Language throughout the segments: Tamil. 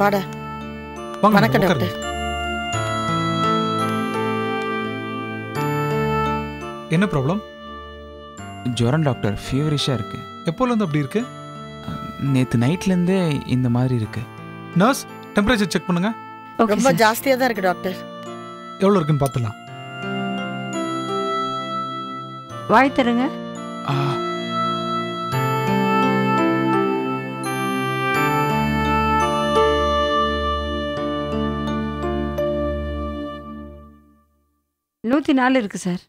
வாடா. வணக்கம் டாக்டர். என்ன ப்ராப்ளம்? ஜுரம் டாக்டர், ஃபீவரிஷா இருக்கு. எப்போலேருந்து அப்படி இருக்கு? நேற்று நைட்லேருந்தே இந்த மாதிரி இருக்கு. நர்ஸ், டெம்பரேச்சர் செக் பண்ணுங்க. ரொம்ப ஜாஸ்தியா தான் இருக்கு டாக்டர். எவ்வளோ இருக்குன்னு பார்த்துலாம். வாய் தருங்க. நூத்தி 4 இருக்கு சார்.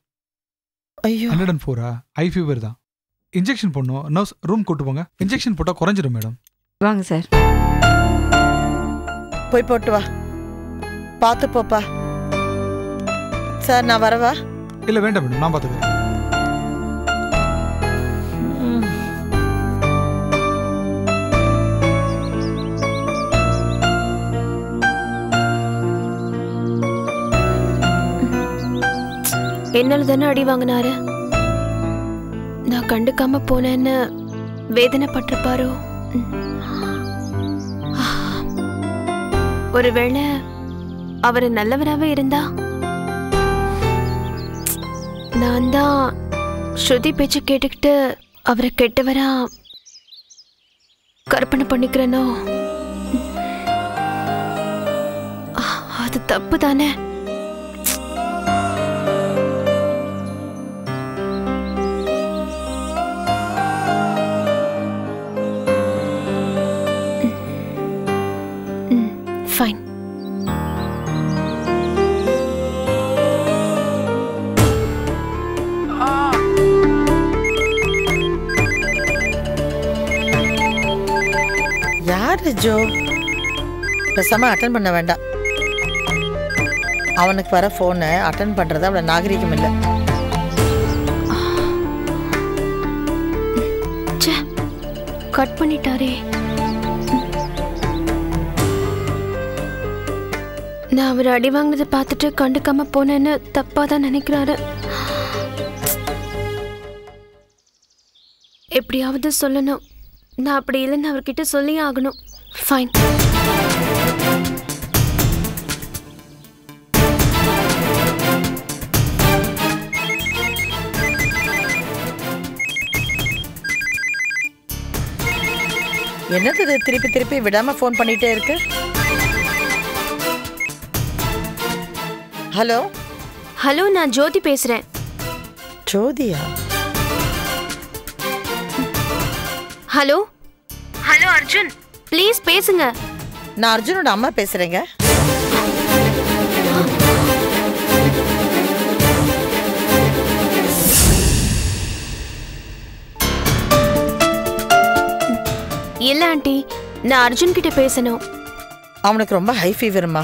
ஐயோ 104 ஹை ஃபீவர் தான். இன்ஜெக்ஷன் போடணும். நர்ஸ் ரூம் கூட்டு போங்க. இன்ஜெக்ஷன் போட்டால் குறைஞ்சிடும் மேடம். வாங்க சார். போய் போட்டு வா. பார்த்து போப்பா. சார் நான் வரவா? இல்லை வேண்டாம் மேடம், நான் பார்த்துக்கிறேன். என்னால தானே அடி வாங்கினாரு. நான் கண்டுக்காம போனேன்னு வேதனைப்பட்டிருப்பாரோ. ஒருவேளை அவரு நல்லவராகவே இருந்தா நான் தான் ஸ்ருதி பேச்சு கேட்டுக்கிட்டு அவரை கெட்டவரா கற்பனை பண்ணிக்கிறேனோ. அது தப்பு தானே. Fine. யாரு ஜோ? பேசாம அட்டன் பண்ண வேண்டாம். அவனுக்கு வர போனை அட்டன் பண்றது அவ்வளவு நாகரிகம் இல்லை. கட் பண்ணிட்டாரே. நான் அவர் அடி வாங்கினதை பார்த்துட்டு கண்டுக்காம போனேன்னு தப்பா தான் நினைக்கிறாரு. எப்படியாவது சொல்லணும். நான் அப்படி இல்லைன்னு அவர்கிட்ட சொல்லியே ஆகணும். ஃபைன். என்னது இது திருப்பி திருப்பி விடாம ஃபோன் பண்ணிட்டே இருக்கு? ஹலோ ஹலோ, நான் ஜோதி பேசுறேன். ஜோதியா? ஹலோ ஹலோ அர்ஜுன், ப்ளீஸ் பேசுங்க. நான் அர்ஜுனோட அம்மா பேசுறேங்க. இல்ல ஆண்டி, நான் அர்ஜுன் கிட்ட பேசணும். அவனுக்கு ரொம்ப ஹை ஃபீவர்மா.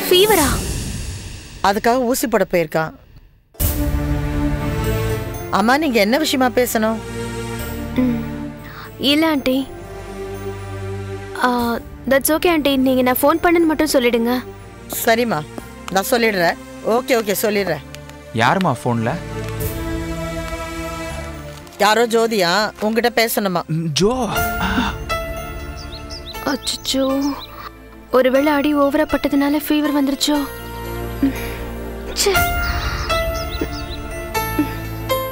ஃபீவரா? அதுக்காக ஊசி போட போயிருக்கான். அம்மா நீங்க என்ன விஷயமா பேசணும்? இல்ல ஆண்டி, தட்ஸ் ஓகே ஆண்டி. நீங்க நான் ஃபோன் பண்ணன்னு மட்டும் சொல்லிடுங்க. சரிம்மா, நான் சொல்லிடுறேன். ஓகே ஓகே சொல்லிடுறேன். யாருமா ஃபோன்ல? யாரோ ஜோதியா உங்ககிட்ட பேசணுமா? ஜோ. அச்சோ, ஒருவேளை அடி ஓவரா பட்டதுனால ஃபீவர் வந்துருச்சோ?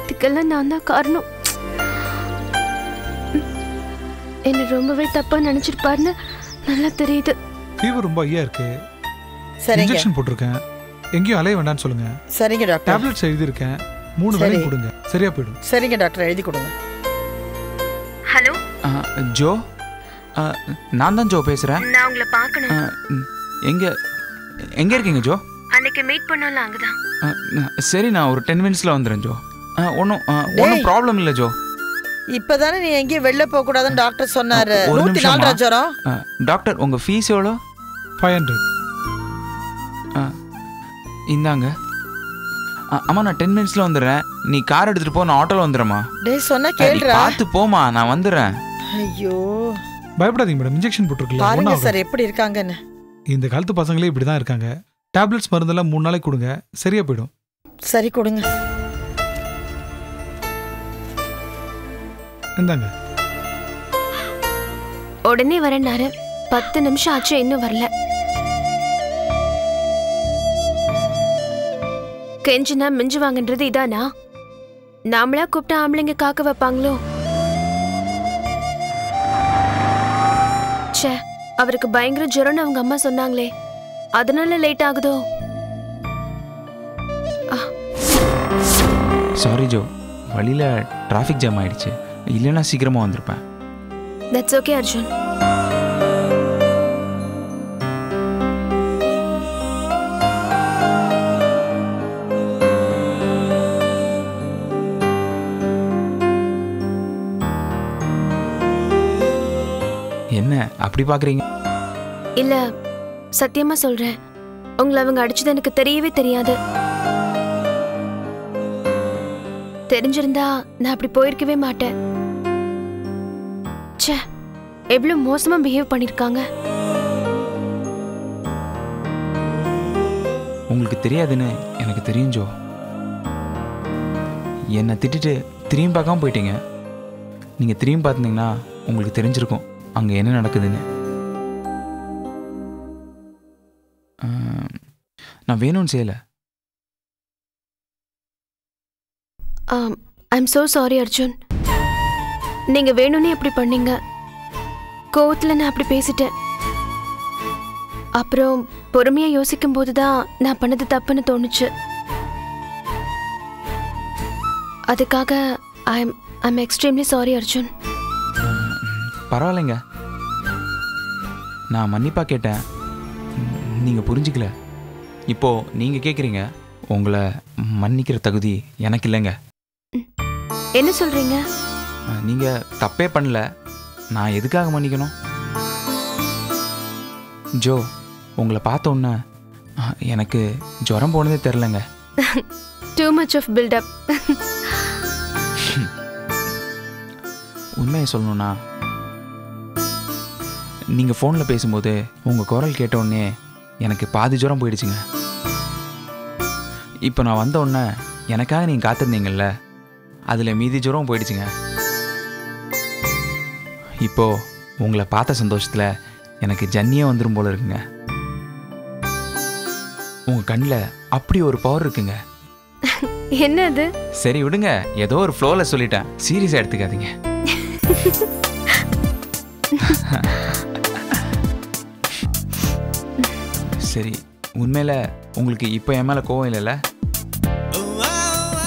இதுக்கெல்லாம் நான் தான் காரணம். என்ன ரொம்பவே தப்பா நினைச்சிருப்பாருன்னு நல்லா தெரியுது. ஃபீவர் ரொம்ப ஹையா இருக்கு. சரிங்க. இன்ஜெக்ஷன் போட்டிருக்கேன். எங்கேயும் அலைய வேண்டாம்னு சொல்லுங்க. சரிங்க டாக்டர். டேப்லெட்ஸ் எழுதியிருக்கேன். 3 வேளை கொடுங்க, சரியா போயிடும். சரிங்க டாக்டர், எழுதி கொடுங்க. ஹலோ ஜோ, நான் தான் ஜோ பேசுறேன். நான் உங்களை பார்க்கணும். எங்க எங்க இருக்கீங்க ஜோ? அன்னைக்கு மீட் பண்ணல அங்கதான். சரி, நான் ஒரு 10 மினிட்ஸ்ல வந்துடுறேன் ஜோ. ஒன்றும் ப்ராப்ளம் இல்லை ஜோ. இப்பதானே நீ எங்கேயும் வெளில போக கூடாதுன்னு டாக்டர் சொன்னாரு. ஒரு நிமிஷம் 104 ஜுரம். டாக்டர், உங்க ஃபீஸ் எவ்வளோ? 500. இந்தாங்க. அம்மா, நான் 10 மினிட்ஸ்ல வந்துடுறேன். நீ கார் எடுத்துட்டு போ, நான் ஆட்டோல வந்துடுறேம்மா. டேய் சொன்னா கேளுடா. பார்த்து போமா, நான் வந்துடுறேன். ஐயோ, பயப்படாதீங்க மேடம், இன்ஜெக்ஷன் போட்டுருக்கலாம். பாருங்க சார் எப்படி இருக்காங்கன்னு. இந்த காலத்து பசங்களே இப்படி தான் இருக்காங்க. டேப்லெட்ஸ் மருந்தெல்லாம் 3 நாளைக்கு கொடுங்க, சரியா போயிடும். சரி கொடுங்க. இந்தாங்க. உடனே வரேன்னாரு. 10 நிமிஷம் ஆச்சு, இன்னும் வரல. கெஞ்சினா மிஞ்சு வாங்கன்றது இதானா? நாமளா கூப்பிட்டா ஆம்பளைங்க காக்க வைப்பாங்களோ? ச்சே, அவருக்கு பயங்கர ஜுரம்னு அவங்க அம்மா சொன்னாங்களே, அதனால லேட் ஆகுதோ? சாரி ஜோ, வழியில் டிராஃபிக் ஜாம் ஆயிடுச்சு. இல்லைன்னா சீக்கிரமாக வந்திருப்பேன். That's okay Arjun. என்ன அப்படி பார்க்குறீங்க? இல்ல, சத்தியமா சொல்றேன், உங்களை அவங்க அடிச்சது எனக்கு தெரியவே தெரியாது. தெரிஞ்சிருந்தா நான் அப்படி போயிருக்கவே மாட்டேன். ச்சே, எவ்வளவு மோசமா பிஹேவ் பண்ணிருக்காங்க. உங்களுக்கு தெரியாதுன்னு எனக்கு தெரியும் ஜோ. என்னை திட்டிட்டு திரும்பி பார்க்காம போயிட்டீங்க. நீங்கள் திரும்பி பார்த்துருந்தீங்கன்னா உங்களுக்கு தெரிஞ்சிருக்கும் அங்கே என்ன நடக்குதுன்னு. நான் வேணும்னு செய்யலை. I'm so sorry Arjun. நீங்க வேணும்னே அப்படி பண்ணீங்க. கோவத்துல நான் அப்படி பேசிட்டேன். அப்புறம் பொறுமையா யோசிக்கும் போதுதான் நான் பண்ணது தப்புன்னு தோணுச்சு. அதுக்காக ஐம் எக்ஸ்ட்ரீம்லி சாரி அர்ஜுன். பரவாயில்லைங்க, நான் மன்னிப்பா கேட்டேன், நீங்கள் புரிஞ்சிக்கல. இப்போது நீங்கள் கேட்குறீங்க. உங்களை மன்னிக்கிற தகுதி எனக்கு இல்லைங்க. என்ன சொல்றீங்க? நீங்கள் தப்பே பண்ணல, நான் எதுக்காக மன்னிக்கணும்? ஜோ, உங்களை பார்த்த உடனே எனக்கு ஜுரம் போனதே தெரிலங்க. Too much of buildup. உண்மையை சொல்லணும்னா, நீங்கள் ஃபோனில் பேசும்போது உங்கள் குரல் கேட்ட உடனே எனக்கு பாதி ஜுரம் போயிடுச்சுங்க. இப்போ நான் வந்த உடனே எனக்காக நீங்கள் காத்திருந்தீங்கல்ல, அதில் மீதி ஜுரம் போயிடுச்சுங்க. இப்போது உங்களை பார்த்த சந்தோஷத்தில் எனக்கு ஜன்னியே வந்துடும் போல இருக்குங்க. உங்கள் கண்ணில் அப்படி ஒரு பவர் இருக்குங்க. என்ன அது? சரி விடுங்க, ஏதோ ஒரு ஃப்ளோவில் சொல்லிட்டேன், சீரியஸாக எடுத்துக்காதீங்க. சரி, உண்மையில் உங்களுக்கு இப்போ என் மேலே கோவம் இல்லைல்ல?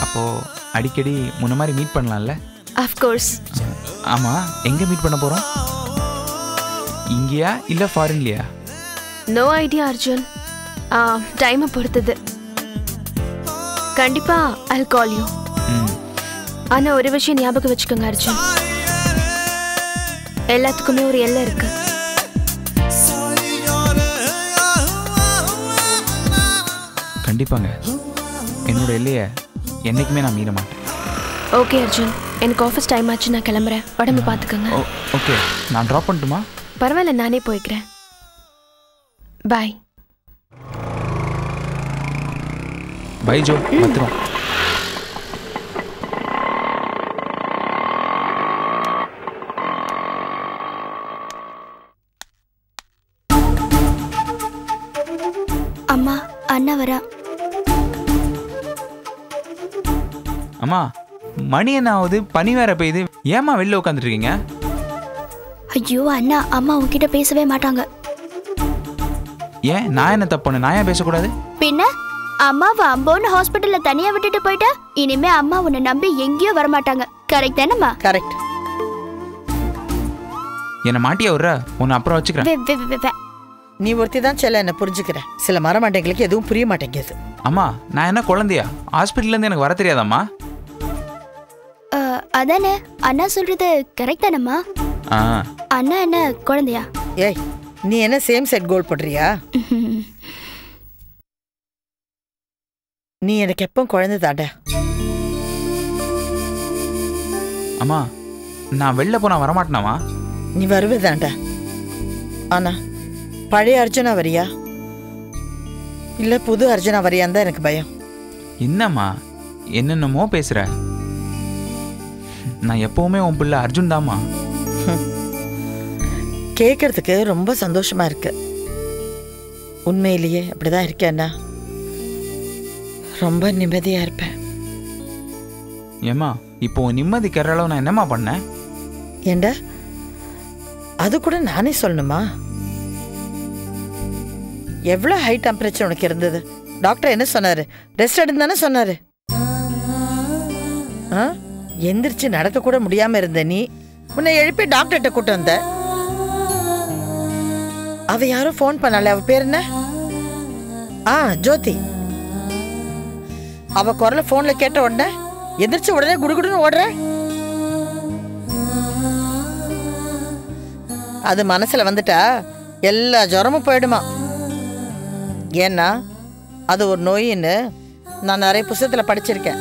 அப்போது அடிக்கடி முன்ன மாதிரி மீட் பண்ணலாம்ல? அஃப்கோர்ஸ். ஆமாம், எங்கே மீட் பண்ண போகிறோம்? இங்கேயா இல்லை ஃபாரின்லையா? No idea Arjun. டைமை பொறுத்தது. கண்டிப்பா I'll call you. ஆனா ஒரு விஷயம் ஞாபகம் வச்சுக்கோங்க அர்ஜுன், எல்லாத்துக்குமே ஒரு எல்லை இருக்கு. கண்டிப்பாங்க, என்னோட எல்லையை என்னைக்குமே நான் மீற மாட்டேன். ஓகே அர்ஜுன், எனக்கு ஆஃபீஸ் டைம் ஆச்சு, நான் கிளம்புறேன். உடம்பு பார்த்துக்கோங்க. ஓகே, நான் ட்ராப் பண்ணட்டுமா? பரவாயில்ல, நானே போய்க்கிறேன். பாய். பை ஜோ, பத்திரம். அம்மா, அண்ணா வரா. அம்மா, மணி என்ன ஆகுது? பனி வேற பெய்யுது, ஏமா வெளில உட்காந்துட்டு இருக்கீங்க? ஐயோ அண்ணா, அம்மா உன்கிட்ட பேசவே மாட்டாங்க. ஏன், நான் என்ன தப்பு பண்ணேன்? நான் ஏன் பேசக்கூடாது? பின்ன அம்மாவை அம்போன்னு ஹாஸ்பிட்டல்ல தனியா விட்டுட்டு போயிட்டா, இனிமே அம்மா உன்னை நம்பி எங்கேயோ வரமாட்டாங்க. கரெக்ட் தானம்மா? கரெக்ட். என்னை மாட்டியா விட்ற? உன்னை அப்புறம் வச்சுக்கிறேன். நீ ஒருத்தி தான் செல்ல என்ன புரிஞ்சுக்கிற. சில மரமாட்டைங்களுக்கு எதுவும் புரிய மாட்டேங்குது. அம்மா, நான் என்ன குழந்தையா? ஹாஸ்பிட்டல்லேருந்து எனக்கு வர தெரியாதாம்மா? அதானே அண்ணா சொல்றது கரெக்ட் தானம்மா? அண்ணா என்ன குழந்தையா? ஏய், நீ என்ன சேம் செட் கோல் போடுறியா? நீ எனக்கு எப்போ குழந்தை தாண்டா. அம்மா, நான் வெளில போனா வரமாட்டேனாமா? நீ வருவதாண்டா. ஆனா பழைய அர்ஜுனா வரியா இல்ல புது அர்ஜுனா வரியான்னு தான் எனக்கு பயம். என்னம்மா என்னென்னமோ பேசுற? நான் எப்பவுமே உன் பிள்ளை அர்ஜுன் தாம்மா. கேட்கறதுக்கு ரொம்ப சந்தோஷமா இருக்கு. உண்மையிலேயே அப்படிதான் இருக்கேன்னா ரொம்ப நிம்மதியா இருப்பேன். ஏம்மா இப்போ நிம்மதி கெற அளவு நான் என்னம்மா பண்ணேன்? ஏண்டா அது கூட நானே சொல்லணுமா? எவ்வளோ ஹை டெம்பரேச்சர் உனக்கு இருந்தது? டாக்டர் என்ன சொன்னாரு? ரெஸ்ட் எடுன்னு தானே சொன்னாரு. எந்திரிச்சு நடக்க கூட முடியாம இருந்த நீ உன்னை எழுப்பி டாக்டர்கிட்ட கூட்டு வந்த. அவ யாரும் ஃபோன் பண்ணாலே, அவ பேர் என்ன? ஜோதி. அவ குரல போன்ல கேட்ட உடனே எந்திரிச்சு உடனே குடுகுடுன்னு ஓடுற. அது மனசுல வந்துட்டா எல்லா ஜுரமும் போயிடுமா. ஏன்னா அது ஒரு நோயின்னு நான் நிறைய புத்தகத்துல படிச்சிருக்கேன்.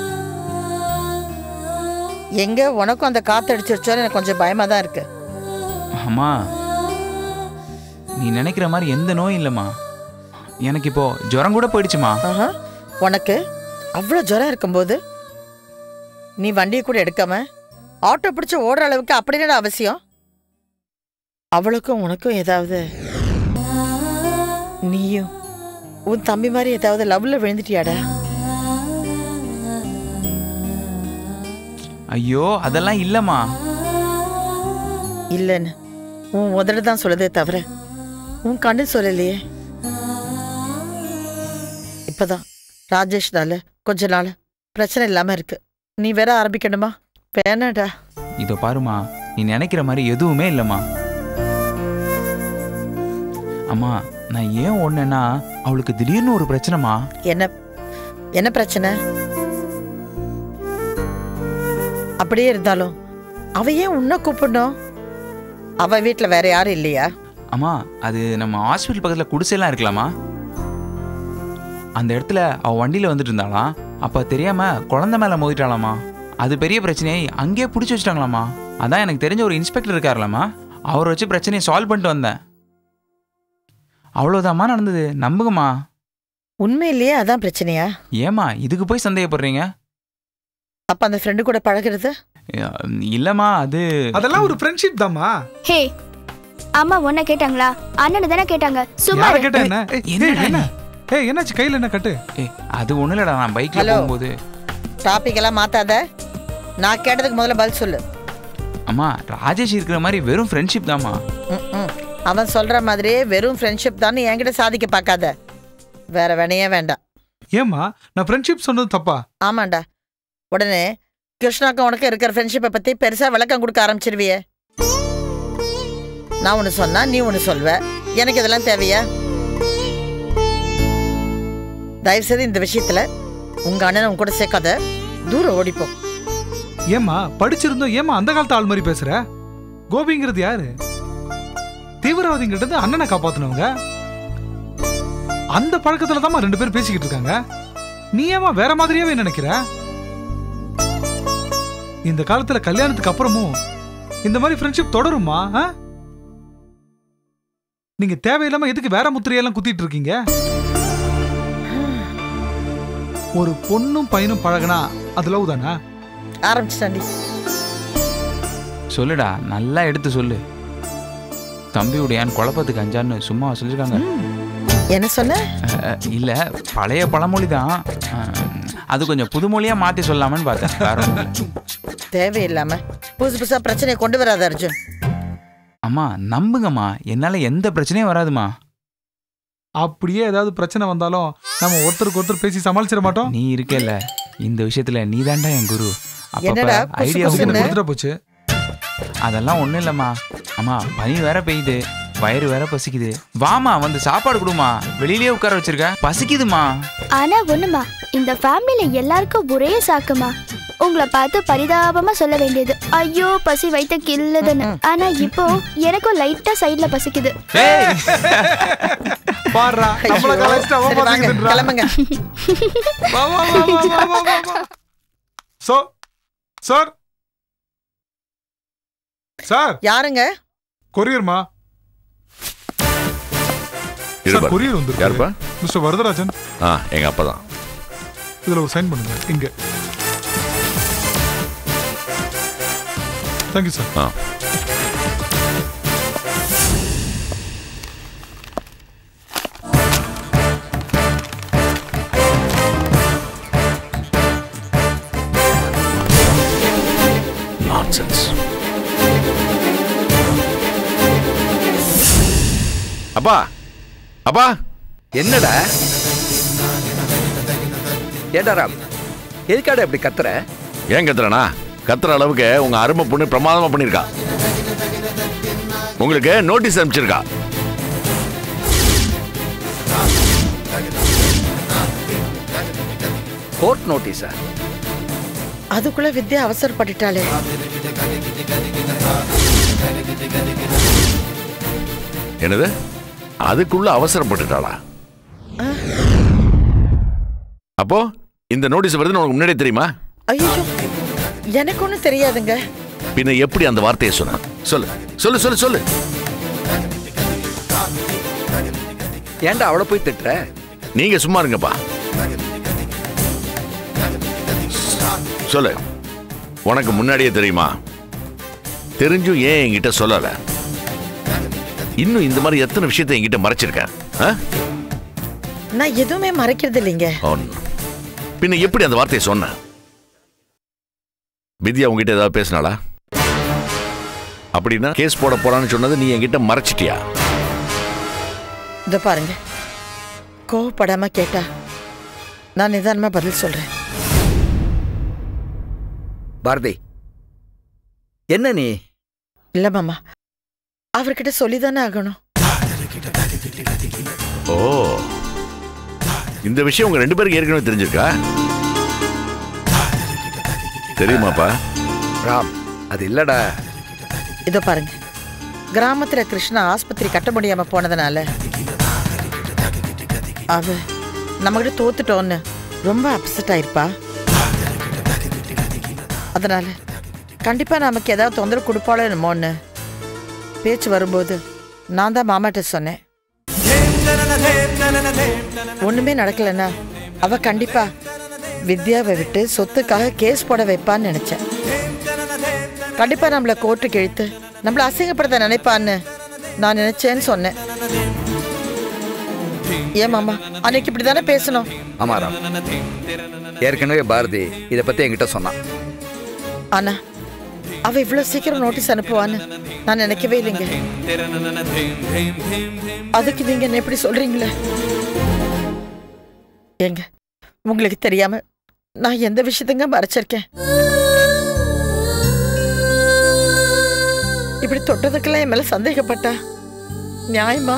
எங்க உனக்கும் அந்த காத்து அடிச்சிருச்சோன்னு எனக்கு கொஞ்சம் பயமா தான் இருக்கு. அம்மா நீ நினைக்கிற மாதிரி எந்த நோயும் இல்லைம்மா. எனக்கு இப்போ ஜுரம் கூட போயிடுச்சுமா. உனக்கு அவ்வளோ ஜுரம் இருக்கும்போது நீ வண்டியை கூட எடுக்காம ஆட்டோ பிடிச்சி ஓடுற அளவுக்கு அப்படி என்ன அவசியம்? அவளுக்கும் உனக்கும் ஏதாவது, நீயும் உன் தம்பி மாதிரி ஏதாவது லவ்ல விழுந்துட்டியாடா? ஐயோ அதெல்லாம் இல்லம்மா. இல்லைன்னு உன் உதடு தான் சொல்லுதே தவிர உன் கண்ணு சொல்லலையே. இப்பதான் ராஜேஷ்னால கொஞ்ச நாள் பிரச்சனை இல்லாம இருக்கு. நீ வேற ஆரம்பிக்கணுமா? வேணாடா. இதோ பாருமா, நீ நினைக்கிற மாதிரி எதுவுமே இல்லம்மா. அம்மா நான் ஏன் ஒண்ணுன்னா அவளுக்கு திடீர்னு ஒரு பிரச்சனைமா. என்ன என்ன பிரச்சனை? அப்படியே இருந்தாலும் அவ ஏன் உன்னை கூப்பிடணும்? அவ வீட்டுல வேற யாரும் இல்லையா? அம்மா அது நம்ம ஹாஸ்பிட்டல் பக்கத்துல குடிசைலாம் இருக்கலாமா, அந்த இடத்துல அவ வண்டியில வந்துட்டு இருந்தாலாம். அப்ப தெரியாம குழந்தை மேல மோதிட்டாலாமா. அது பெரிய பிரச்சனையை அங்கேயே பிடிச்சி வச்சுட்டாங்களாமா. அதான் எனக்கு தெரிஞ்ச ஒரு இன்ஸ்பெக்டர் இருக்காருலாமா, அவரை வச்சு பிரச்சனையை சால்வ் பண்ணிட்டு வந்தேன். அவ்வளோதாம்மா நடந்தது, நம்புங்கம்மா. உண்மையிலேயே அதான் பிரச்சனையா? ஏம்மா இதுக்கு போய் சந்தேகப்படுறீங்க? அப்ப அந்த ஃப்ரெண்டு கூட பழகிறது? இல்லம்மா அதெல்லாம் ஒரு ஃப்ரெண்ட்ஷிப் தான்மா. ஹே, அம்மா உன்னை கேட்டாங்களா? அண்ணனை தானே கேட்டாங்க. சும்மா யாரை கேட்டா என்ன? என்ன என்னாச்சு கையில என்ன கட்டு? அது ஒண்ணு இல்லடா, நான் பைக்ல போகும்போது. டாபிக் எல்லாம் மாத்தாத. நான் கேட்டதுக்கு முதல்ல பதில் சொல்லு. அம்மா ராஜேஷ் இருக்கிற மாதிரி வெறும் ஃப்ரெண்ட்ஷிப் தாம்மா. அவன் சொல்ற மாதிரியே வெறும் ஃப்ரெண்ட்ஷிப் தான் என்கிட்ட சாதிக்க பார்க்காத. வேற வேணையே வேண்டாம். ஏம்மா நான் ஃப்ரெண்ட்ஷிப் சொன்னது தப்பா? ஆமாண்டா. உடனே கிருஷ்ணாக்கும் உனக்கு இருக்கிற ஃப்ரெண்ட்ஷிப்பை பத்தி பெருசா விளக்கம் கொடுக்க ஆரம்பிச்சிருவியே. நான் ஒன்று சொன்னா நீ ஒன்று சொல்வ. எனக்கு இதெல்லாம் தேவையா? தயவு செய்து இந்த விஷயத்துல உங்க அண்ணனை உங்க கூட சேர்க்காத. தூரம் ஓடிப்போம். ஏம்மா படிச்சிருந்தோம், ஏம்மா அந்த காலத்து ஆள் மாதிரி பேசுற? கோபிங்கிறது யாரு? தீவிரவாதிங்கிட்ட இருந்து அண்ணனை காப்பாத்தினவங்க. அந்த பழக்கத்துல தான் ரெண்டு பேரும் பேசிக்கிட்டு இருக்காங்க. நீ ஏமா வேற மாதிரியாவே நினைக்கிற? இந்த காலத்துல கல்யாணத்துக்கு அப்புறமும் இந்த மாதிரி ஃப்ரெண்ட்ஷிப் தொடருமா? நீங்க தேவையில்லாம எதுக்கு வேற முத்திரையெல்லாம் குத்திட்டு இருக்கீங்க? ஒரு பொண்ணும் பையனும் பழகினா அது லவ் தானா? ஆரம்பிச்சிட்டாண்டி. சொல்லுடா, நல்லா எடுத்து சொல்லு. தம்பியுடையான் குழப்பத்துக்கு அஞ்சான்னு சும்மா சொல்லிருக்காங்க. என்ன சொன்ன? இல்ல பழைய பழமொழி தான், அது கொஞ்சம் புதுமொழியா மாத்தி சொல்லலாமன்னு பார்த்தேன். தேவையில்லாம புதுசு புதுசா பிரச்சனையை கொண்டு வராது அர்ஜுன். அம்மா நம்புங்கம்மா, என்னால எந்த பிரச்சனையும் வராதுமா. அப்படியே ஏதாவது பிரச்சனை வந்தாலும் நம்ம ஒருத்தருக்கு ஒருத்தர் பேசி சமாளிச்சிட மாட்டோம். நீ இருக்கல இந்த விஷயத்துல, நீ தாண்டா என் குரு. என்னடா ஐடியா கொடுத்துட்டு போச்சு. அதெல்லாம் ஒண்ணும் இல்லம்மா. அம்மா பனி வேற பெய்யுது, வயிறு வேற பசிக்குது. வாமா வந்து சாப்பாடு கொடுமா, வெளியிலேயே உட்கார வச்சிருக்க, பசிக்குதுமா. ஆனா ஒண்ணுமா, இந்த ஃபேமிலில எல்லாருக்கும் ஒரே சாக்குமா. உங்களை பார்த்து பரிதாபமா சொல்ல வேண்டியது, ஐயோ பசி வைத்த கில்லுதுன்னு. ஆனா இப்போ எனக்கும் லைட்டா சைடுல பசிக்குது. பாருடா, நம்மள கலாய்ச்சிட்டு அவன் பசிக்குதுன்றா. கிளம்புங்க. வா வா வா வா வா வா வா. சார் சார் யாருங்க? கொரியர்மா. சார் கொரியர் வந்து யாருப்பா? மிஸ்டர் வரதராஜன். எங்க அப்பா தான். இதுல ஒரு சைன் பண்ணுங்க. இங்க தேங்க்யூ சார். அப்பா அப்பா என்னடா ஏண்டா ராம், எதுக்காடா இப்படி கத்துற? ஏன் கத்துறனா? கத்துற அளவுக்கு உங்க அருமை பொண்ணு பிரமாதமா பண்ணிருக்கா. உங்களுக்கு நோட்டீஸ் அனுப்பிச்சிருக்கா. கோர்ட் நோட்டீஸா? அதுக்குள்ள வித்யா அவசரப்பட்டுட்டாளே. என்னது? அதுக்குள்ள அவசரப்பட்டுட்டாளா? அப்போ இந்த நோட்டீஸ் வருதுன்னு உனக்கு முன்னாடியே தெரியுமா? ஐயோ, எனக்கு ஒன்றும் தெரியாதுங்க. பின்ன எப்படி அந்த வார்த்தையை சொன்ன? சொல்லு சொல்லு சொல்லு சொல்லு. ஏண்டா அவளை போய் திட்டுற? நீங்க சும்மா இருங்கப்பா. சொல்லு, உனக்கு முன்னாடியே தெரியுமா? தெரிஞ்சும் ஏன் என்கிட்ட சொல்லல? இன்னும் இந்த மாதிரி எத்தனை விஷயத்தை என்கிட்ட மறைச்சிருக்கேன்? நான் எதுவுமே மறைக்கிறது இல்லைங்க. பின்ன எப்படி அந்த வார்த்தையை சொன்ன? வித்யா உங்ககிட்ட ஏதாவது பேசினாளா? அப்படின்னா கேஸ் போட போறான்னு சொன்னது நீ என்கிட்ட மறைச்சிட்டியா? இத பாருங்க, கோவப்படாம கேட்டா நான் நிதானமா பதில் சொல்றேன். பாரதி, என்ன நீ? இல்ல மாமா, அவர்கிட்ட சொல்லிதானே ஆகணும். ஓ, இந்த விஷயம் உங்க 2 பேருக்கு ஏற்கனவே தெரிஞ்சிருக்கா? தெரியுமாப்பா? ராம், அது இல்லடா. இதோ பாருங்க, கிராமத்துல கிருஷ்ணா ஆஸ்பத்திரி கட்ட முடியாம போனதுனால அவ நம்மகிட்ட தோத்துட்டோன்னு ரொம்ப அப்செட் ஆயிருப்பா. அதனால கண்டிப்பா நமக்கு ஏதாவது தொந்தரவு கொடுப்பாளோ என்னமோன்னு பேச்சு வரும்போது நான் தான் மாமாட்ட சொன்னேன். ஒண்ணுமே நடக்கலன்னா அவ கண்டிப்பா வித்யாவை விட்டு சொத்துக்காக கேஸ் போட வைப்பான்னு நினைச்சேன். கண்டிப்பா நம்மள கோர்ட்டுக்கு இழுத்து நம்மள அசிங்கப்படுத்த நினைப்பான்னு நான் நினைச்சேன்னு சொன்னேன். ஏன் மாமா, அன்னைக்கு இப்படிதானே பேசணும்? ஆமா ராம், ஏற்கனவே பாரதி இதை பத்தி என்கிட்ட சொன்னான். ஆனா அவ இவ்வளவு சீக்கிரம் நோட்டீஸ் அனுப்புவான்னு நான் நினைக்கவே இல்லைங்க. அதுக்கு நீங்க என்ன எப்படி சொல்றீங்களே? ஏங்க, உங்களுக்கு தெரியாம நான் எந்த விஷயத்தங்க மறைச்சிருக்கேன்? இப்படி தொட்டதுக்கெல்லாம் என் மேல சந்தேகப்பட்டா நியாயமா?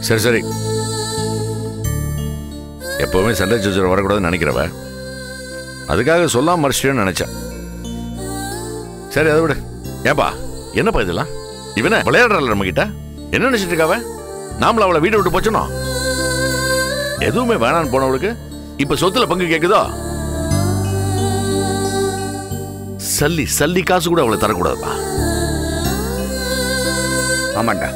சரி சரி, எப்பவுமே சண்டை சச்சரவு வரக்கூடாதுன்னு நினைக்கிறவ அதுக்காக சொல்லாம மறைச்சிட்டேன்னு நினைச்சேன். சரி, அதை விட. ஏப்பா, என்னப்பா இதெல்லாம்? இவன விளையாடுறாள் நம்ம கிட்ட. என்ன நினைச்சிட்டு இருக்காவ? நாமள அவளை வீட்டை விட்டு போச்சோம். எதுவுமே வேணான்னு போனவளுக்கு இப்ப சொத்துல பங்கு கேக்குதோ? சல்லி சல்லி காசு கூட அவளை தரக்கூடாதுப்பா. ஆமாண்டா,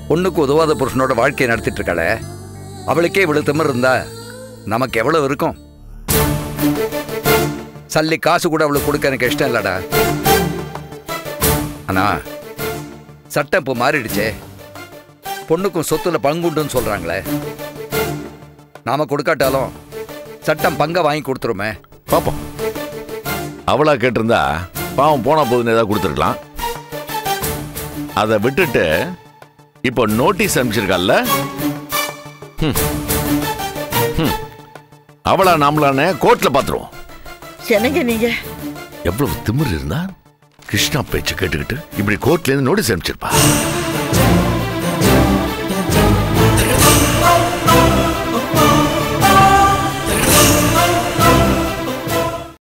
பொண்ணுக்கு உதவாத புருஷனோட வாழ்க்கையை நடத்திட்டு இருக்காளே, அவளுக்கே இவ்வளவு திமிர் இருந்தா நமக்கு எவ்வளவு இருக்கும்? சல்லி காசு கூட அவளுக்கு கொடுக்க எனக்கு இஷ்டம் இல்லடா. ஆனா சட்டம் இப்போ மாறிடுச்சே. பொண்ணுக்கும் சொத்துல பங்குண்டுன்னு சொல்றாங்களே, நாம கொடுக்காட்டாலும் சட்டம் பங்கை வாங்கி கொடுத்துருமே. பாப்போம். அவளா கேட்டிருந்தா பாவம் போனா போதுன்னு ஏதாவது கொடுத்துருக்கலாம். அதை விட்டுட்டு இப்போ நோட்டீஸ் அனுப்பிச்சிருக்கால, அவளா நாமளானே கோர்ட்ல பாத்துருவோம். என்னங்க நீங்க? எவ்வளவு திமிர் இருந்தா கிருஷ்ணா பேச்சு கேட்டுக்கிட்டு இப்படி கோர்ட்ல இருந்து நோட்டீஸ் அனுப்பிச்சிருப்பா?